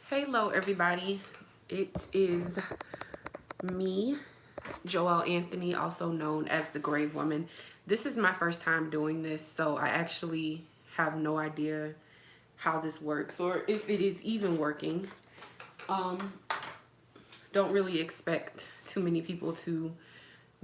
Hello everybody, it is me, Joelle Anthony, also known as the Grave Woman. This is my first time doing this, so I actually have no idea how this works or if it is even working. Um, don't really expect too many people to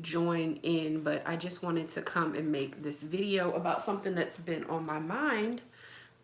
join in, but I just wanted to come and make this video about something that's been on my mind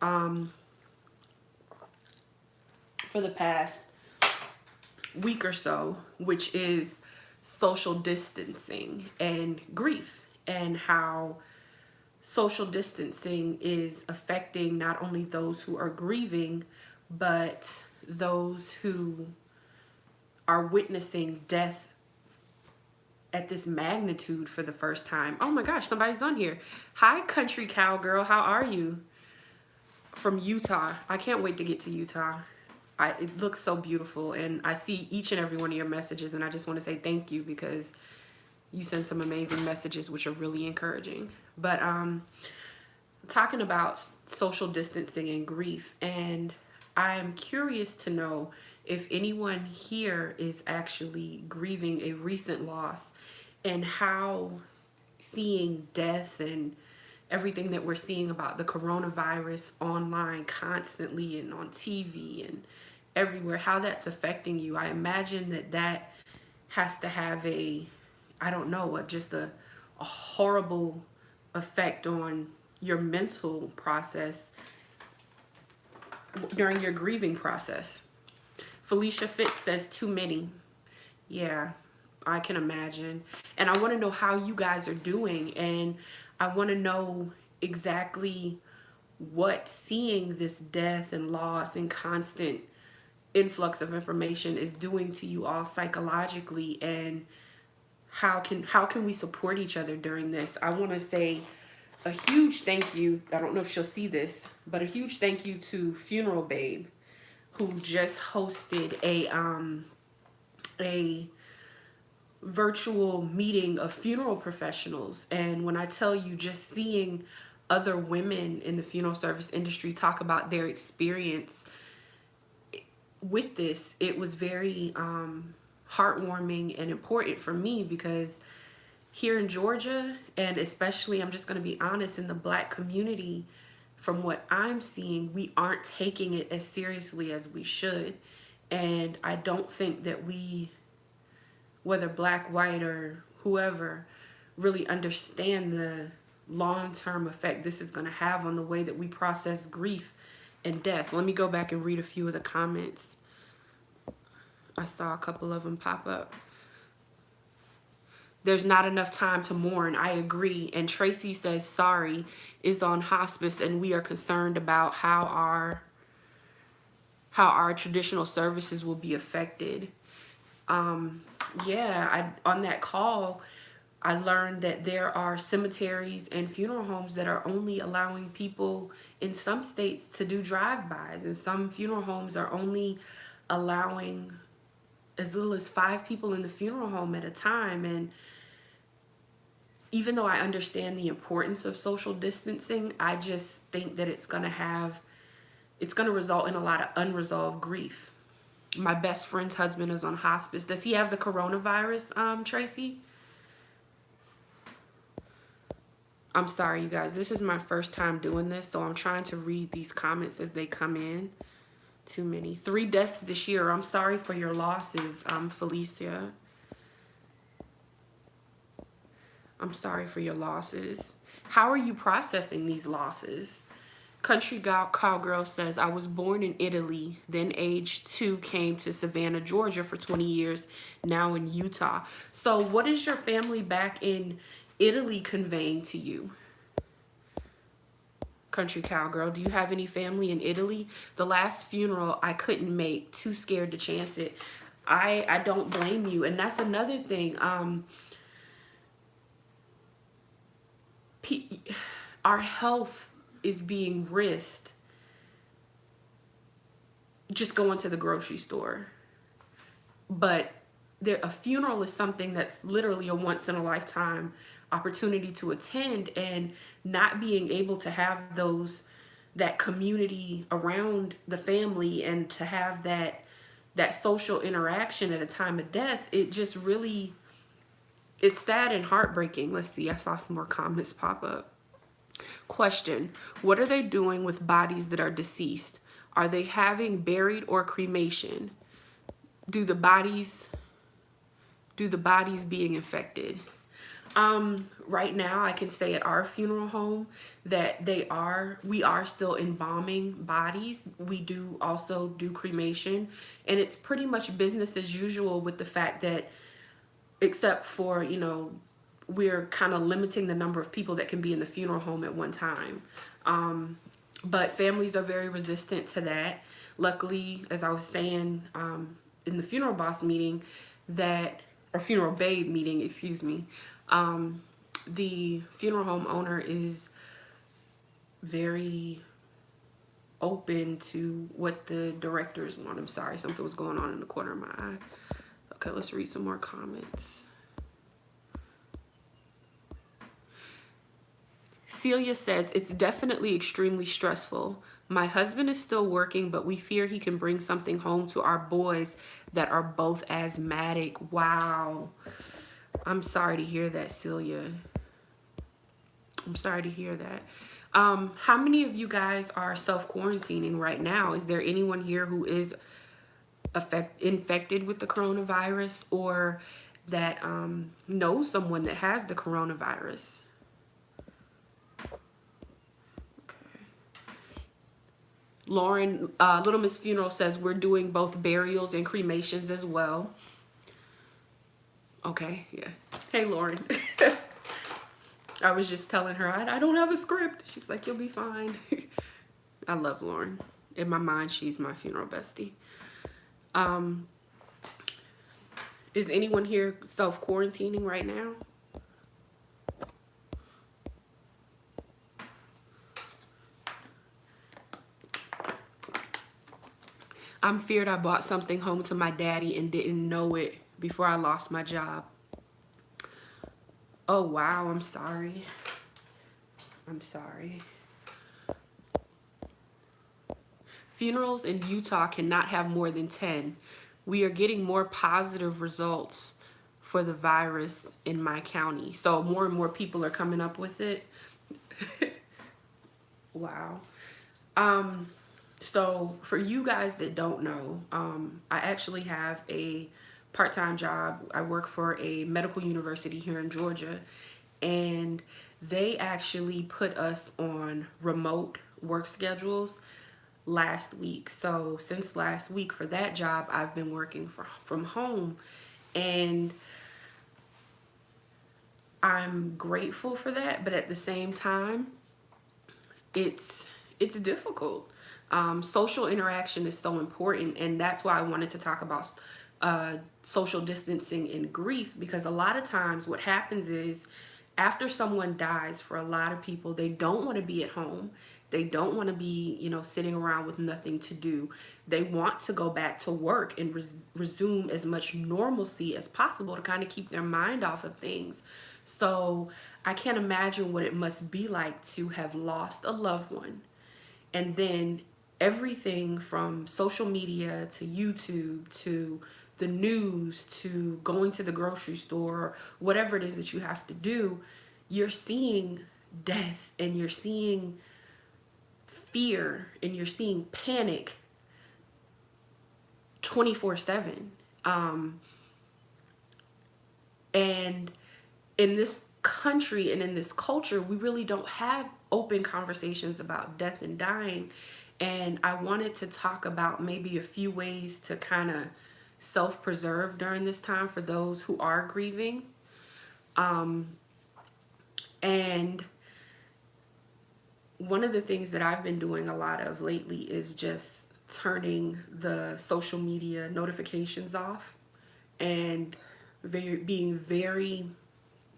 um, for the past week or so, which is social distancing and grief, and how social distancing is affecting not only those who are grieving, but those who are witnessing death at this magnitude for the first time. Oh my gosh, somebody's on here. Hi, country cowgirl. How are you? From Utah. I can't wait to get to Utah. It looks so beautiful, and I see each and every one of your messages, and I just want to say thank you because you send some amazing messages which are really encouraging. But talking about social distancing and grief, and I'm curious to know if anyone here is actually grieving a recent loss, and how seeing death and everything that we're seeing about the coronavirus online constantly and on TV and everywhere, how that's affecting you. I imagine that has to have I don't know, just a horrible effect on your mental process during your grieving process. Felicia Fitz says too many. Yeah, I can imagine. And I want to know how you guys are doing, and I want to know exactly what seeing this death and loss and constant influx of information is doing to you all psychologically, and how can we support each other during this. I want to say a huge thank you. I don't know if she'll see this, but a huge thank you to Funeral Babe, who just hosted a virtual meeting of funeral professionals. And when I tell you, just seeing other women in the funeral service industry talk about their experience with this, it was very heartwarming and important for me, because here in Georgia, and especially, I'm just going to be honest, in the Black community, from what I'm seeing, we aren't taking it as seriously as we should. And I don't think that we, whether Black, white, or whoever, really understand the long-term effect this is going to have on the way that we process grief and death. Let me go back and read a few of the comments. I saw a couple of them pop up. There's not enough time to mourn. I agree. And Tracy says sorry is on hospice, and we are concerned about how our traditional services will be affected. Yeah, on that call, I learned that there are cemeteries and funeral homes that are only allowing people in some states to do drive-bys, and some funeral homes are only allowing as little as 5 people in the funeral home at a time. And even though I understand the importance of social distancing, I just think that it's going to result in a lot of unresolved grief. My best friend's husband is on hospice. Does he have the coronavirus, Tracy? I'm sorry, you guys. This is my first time doing this, so I'm trying to read these comments as they come in. Too many. 3 deaths this year. I'm sorry for your losses, Felicia. I'm sorry for your losses. How are you processing these losses? Country Cowgirl says, I was born in Italy, then age 2 came to Savannah, Georgia for 20 years, now in Utah. So what is your family back in Italy conveying to you? Country Cowgirl, do you have any family in Italy? The last funeral I couldn't make, too scared to chance it. I don't blame you. And that's another thing. Our health is being risked just going to the grocery store. But a funeral is something that's literally a once in a lifetime opportunity to attend, and not being able to have that community around the family, and to have that social interaction at a time of death, it just really, it's sad and heartbreaking. Let's see, I saw some more comments pop up. Question: what are they doing with bodies that are deceased? Are they having buried or cremation? Do the bodies being infected? Right now I can say at our funeral home that we are still embalming bodies. We do also do cremation, and it's pretty much business as usual, with the fact that, except for, you know, we're kind of limiting the number of people that can be in the funeral home at one time. But families are very resistant to that. Luckily, as I was saying, in the funeral boss meeting, or funeral babe meeting, excuse me, the funeral home owner is very open to what the directors want. I'm sorry, something was going on in the corner of my eye. Okay, let's read some more comments. Celia says, it's definitely extremely stressful. My husband is still working, but we fear he can bring something home to our boys that are both asthmatic. Wow. I'm sorry to hear that, Celia. I'm sorry to hear that. How many of you guys are self-quarantining right now? Is there anyone here who is infected with the coronavirus, or that knows someone that has the coronavirus? Lauren, Little Miss Funeral says, we're doing both burials and cremations as well. Okay, yeah. Hey, Lauren. I was just telling her, I don't have a script. She's like, you'll be fine. I love Lauren. In my mind, she's my funeral bestie. Is anyone here self-quarantining right now? I'm feared I bought something home to my daddy and didn't know it before I lost my job. Oh, wow, I'm sorry. I'm sorry. Funerals in Utah cannot have more than 10. We are getting more positive results for the virus in my county. So more and more people are coming up with it. Wow. So for you guys that don't know, I actually have a part-time job. I work for a medical university here in Georgia, and they actually put us on remote work schedules last week. So since last week for that job, I've been working from home, and I'm grateful for that. But at the same time, it's difficult. Social interaction is so important, and that's why I wanted to talk about social distancing and grief, because a lot of times what happens is, after someone dies, for a lot of people, they don't want to be at home. They don't want to be, you know, sitting around with nothing to do. They want to go back to work and resume as much normalcy as possible to kind of keep their mind off of things. So I can't imagine what it must be like to have lost a loved one, and then everything from social media to YouTube to the news to going to the grocery store, or whatever it is that you have to do, you're seeing death, and you're seeing fear, and you're seeing panic 24/7. And in this country and in this culture, we really don't have open conversations about death and dying. And I wanted to talk about maybe a few ways to kind of self-preserve during this time for those who are grieving. And one of the things that I've been doing a lot of lately is just turning the social media notifications off, and being very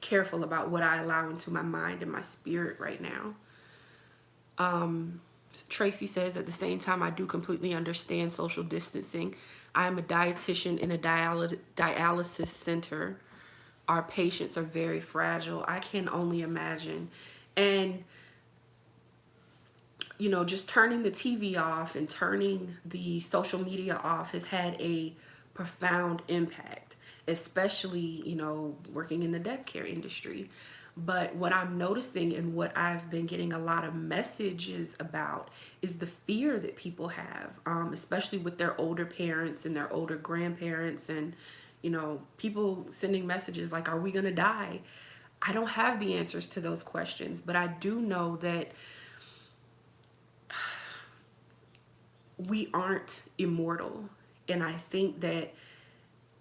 careful about what I allow into my mind and my spirit right now. Tracy says, at the same time, I do completely understand social distancing. I am a dietitian in a dialysis center. Our patients are very fragile. I can only imagine. And just turning the TV off and turning the social media off has had a profound impact, especially, working in the death care industry. But what I'm noticing and what I've been getting a lot of messages about is the fear that people have, especially with their older parents and their older grandparents, and, people sending messages like, are we going to die? I don't have the answers to those questions, but I do know that we aren't immortal. And I think that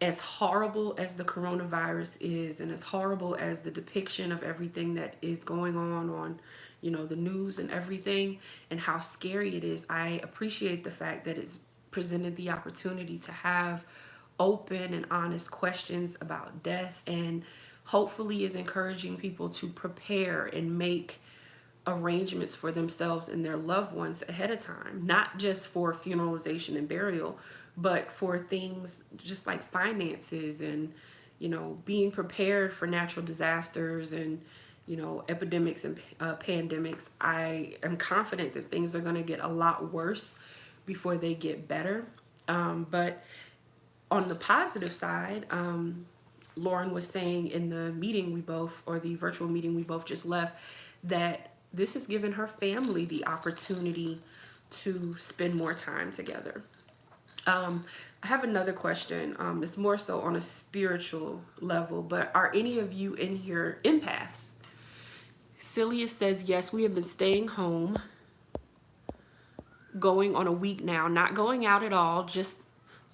as horrible as the coronavirus is, and as horrible as the depiction of everything that is going on, the news and everything, and how scary it is, I appreciate the fact that it's presented the opportunity to have open and honest questions about death, and hopefully is encouraging people to prepare and make arrangements for themselves and their loved ones ahead of time, not just for funeralization and burial, but for things just like finances and, being prepared for natural disasters and, epidemics and pandemics. I am confident that things are going to get a lot worse before they get better. But on the positive side, Lauren was saying in the meeting the virtual meeting we both just left, that this has given her family the opportunity to spend more time together. I have another question. It's more so on a spiritual level, but are any of you in here empaths? Celia says, yes, we have been staying home, going on a week now, not going out at all, just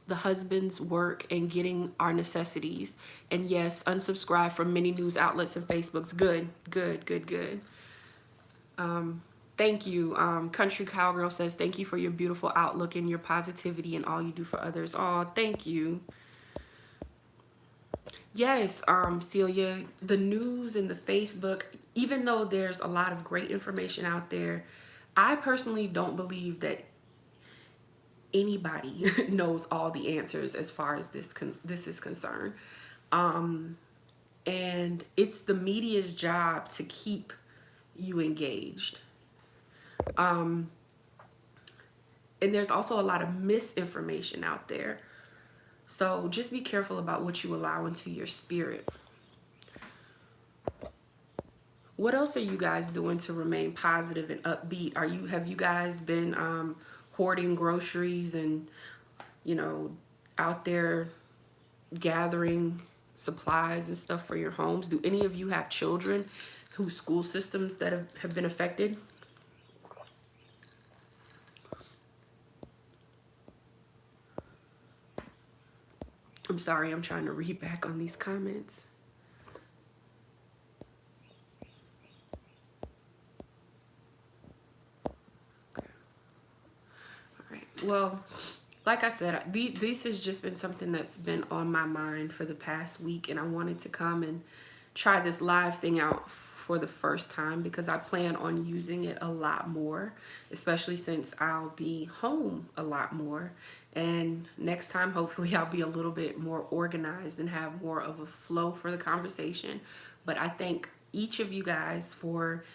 the husband's work and getting our necessities. And yes, unsubscribe from many news outlets and Facebooks. Good. Thank you. Country Cowgirl says, thank you for your beautiful outlook and your positivity and all you do for others. Oh, thank you. Yes, Celia, the news and the Facebook, even though there's a lot of great information out there, I personally don't believe that anybody knows all the answers as far as this is concerned. And it's the media's job to keep you engaged. And there's also a lot of misinformation out there. So just be careful about what you allow into your spirit. What else are you guys doing to remain positive and upbeat? Have you guys been hoarding groceries and, out there gathering supplies and stuff for your homes? Do any of you have children whose school systems that have been affected? I'm sorry, I'm trying to read back on these comments. Okay. All right. Well, like I said, this has just been something that's been on my mind for the past week, and I wanted to come and try this live thing out for the first time because I plan on using it a lot more, especially since I'll be home a lot more. And next time, hopefully, I'll be a little bit more organized and have more of a flow for the conversation. But I thank each of you guys for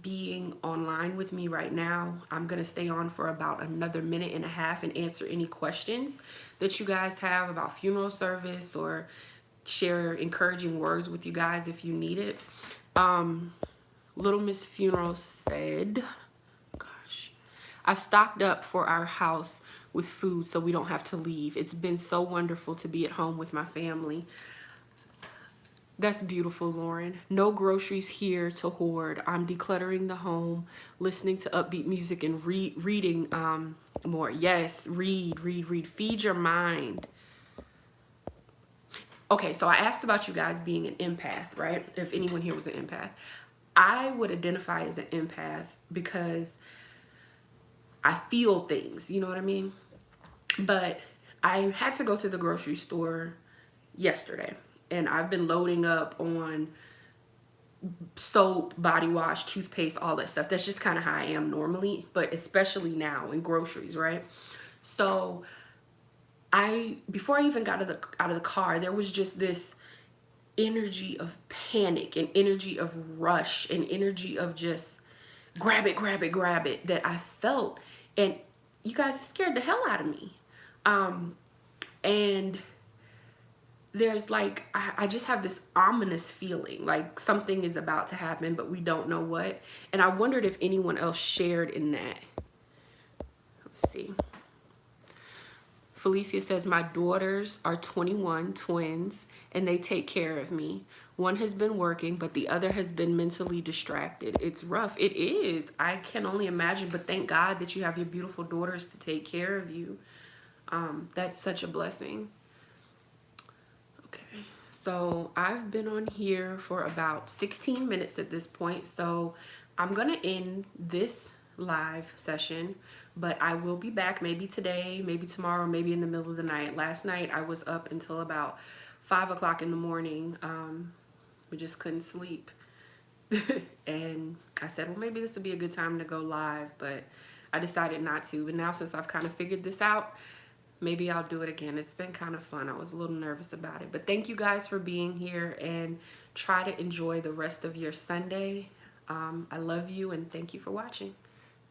being online with me right now. I'm going to stay on for about another minute and a half and answer any questions that you guys have about funeral service or share encouraging words with you guys if you need it. Little Miss Funeral said, gosh, I've stocked up for our house with food so we don't have to leave. It's been so wonderful to be at home with my family. That's beautiful, Lauren. No groceries here to hoard. I'm decluttering the home, listening to upbeat music, and reading more. Yes, read. Feed your mind. Okay, so I asked about you guys being an empath, right? If anyone here was an empath. I would identify as an empath because I feel things, you know what I mean? But I had to go to the grocery store yesterday, and I've been loading up on soap, body wash, toothpaste, all that stuff. That's just kind of how I am normally, but especially now in groceries, right? So before I even got out of the car, there was just this energy of panic and energy of rush and energy of just grab it, grab it, grab it that I felt. And you guys, it scared the hell out of me. And there's like, I just have this ominous feeling like something is about to happen, but we don't know what. And I wondered if anyone else shared in that. Let's see. Felicia says, my daughters are 21, twins, and they take care of me. One has been working, but the other has been mentally distracted. It's rough. It is. I can only imagine, but thank God that you have your beautiful daughters to take care of you. That's such a blessing. Okay, so I've been on here for about 16 minutes at this point, so I'm gonna end this live session, but I will be back maybe today, maybe tomorrow, maybe in the middle of the night. Last night I was up until about 5 o'clock in the morning. We just couldn't sleep. And I said, well, maybe this would be a good time to go live, but I decided not to. And now since I've kind of figured this out, maybe I'll do it again. It's been kind of fun. I was a little nervous about it. But thank you guys for being here, and try to enjoy the rest of your Sunday. I love you, and thank you for watching.